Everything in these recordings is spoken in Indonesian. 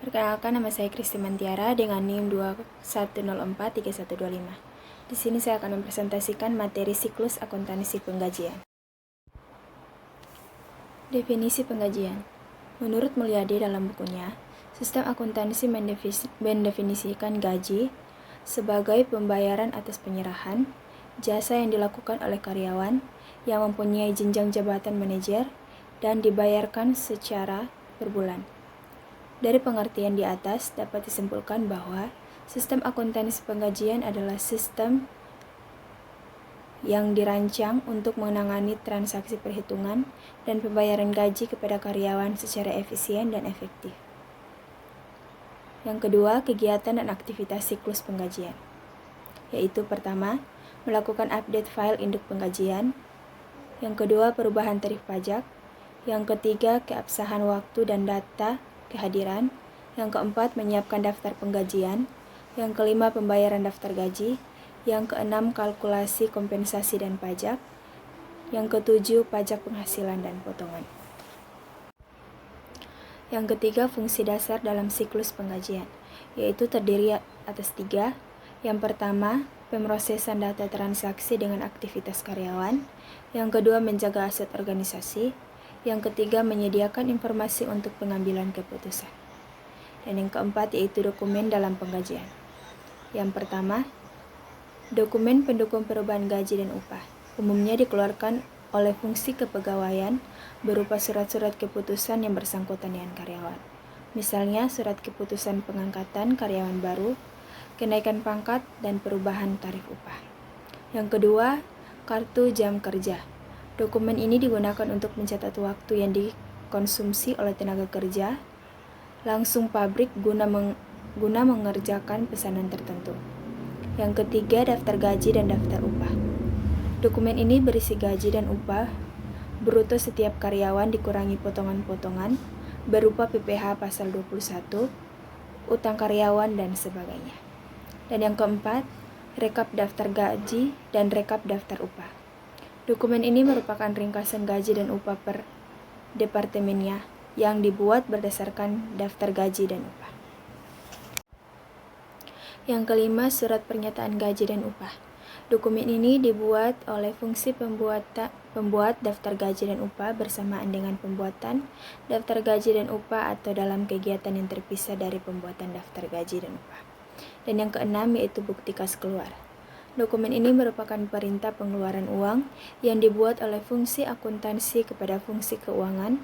Perkenalkan, nama saya Kristi Mantiara dengan NIM 21043125. Di sini saya akan mempresentasikan materi siklus akuntansi penggajian. Definisi penggajian. Menurut Mulyadi dalam bukunya, sistem akuntansi mendefinisikan gaji sebagai pembayaran atas penyerahan jasa yang dilakukan oleh karyawan yang mempunyai jenjang jabatan manajer dan dibayarkan secara per bulan. Dari pengertian di atas dapat disimpulkan bahwa sistem akuntansi penggajian adalah sistem yang dirancang untuk menangani transaksi perhitungan dan pembayaran gaji kepada karyawan secara efisien dan efektif. Yang kedua, kegiatan dan aktivitas siklus penggajian, yaitu pertama, melakukan update file induk penggajian. Yang kedua, perubahan tarif pajak. Yang ketiga, keabsahan waktu dan data kehadiran. Yang keempat, menyiapkan daftar penggajian. Yang kelima, pembayaran daftar gaji. Yang keenam, kalkulasi kompensasi dan pajak. Yang ketujuh, pajak penghasilan dan potongan. Yang ketiga, fungsi dasar dalam siklus penggajian, yaitu terdiri atas tiga. Yang pertama, pemrosesan data transaksi dengan aktivitas karyawan. Yang kedua, menjaga aset organisasi. Yang ketiga, menyediakan informasi untuk pengambilan keputusan. Dan yang keempat, yaitu dokumen dalam penggajian. Yang pertama, dokumen pendukung perubahan gaji dan upah. Umumnya dikeluarkan oleh fungsi kepegawaian berupa surat-surat keputusan yang bersangkutan dengan karyawan. Misalnya, surat keputusan pengangkatan karyawan baru, kenaikan pangkat, dan perubahan tarif upah. Yang kedua, kartu jam kerja. Dokumen ini digunakan untuk mencatat waktu yang dikonsumsi oleh tenaga kerja langsung pabrik guna mengerjakan pesanan tertentu. Yang ketiga, daftar gaji dan daftar upah. Dokumen ini berisi gaji dan upah bruto setiap karyawan dikurangi potongan-potongan berupa PPh pasal 21, utang karyawan, dan sebagainya. Dan yang keempat, rekap daftar gaji dan rekap daftar upah. Dokumen ini merupakan ringkasan gaji dan upah per departemennya yang dibuat berdasarkan daftar gaji dan upah. Yang kelima, surat pernyataan gaji dan upah. Dokumen ini dibuat oleh fungsi pembuat daftar gaji dan upah bersamaan dengan pembuatan daftar gaji dan upah atau dalam kegiatan yang terpisah dari pembuatan daftar gaji dan upah. Dan yang keenam, yaitu bukti kas keluar. Dokumen ini merupakan perintah pengeluaran uang yang dibuat oleh fungsi akuntansi kepada fungsi keuangan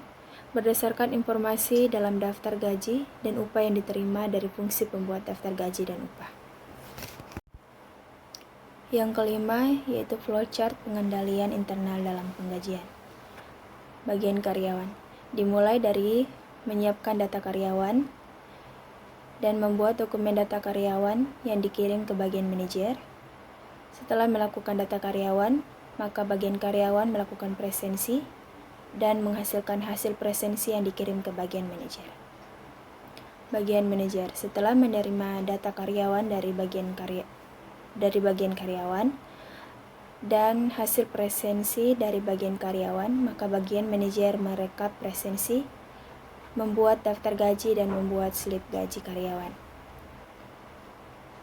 berdasarkan informasi dalam daftar gaji dan upah yang diterima dari fungsi pembuat daftar gaji dan upah. Yang kelima, yaitu flowchart pengendalian internal dalam penggajian. Bagian karyawan dimulai dari menyiapkan data karyawan dan membuat dokumen data karyawan yang dikirim ke bagian manajer. Setelah melakukan data karyawan, maka bagian karyawan melakukan presensi dan menghasilkan hasil presensi yang dikirim ke bagian manajer. Bagian manajer setelah menerima data karyawan dari bagian karyawan dan hasil presensi dari bagian karyawan, maka bagian manajer merekap presensi, membuat daftar gaji dan membuat slip gaji karyawan.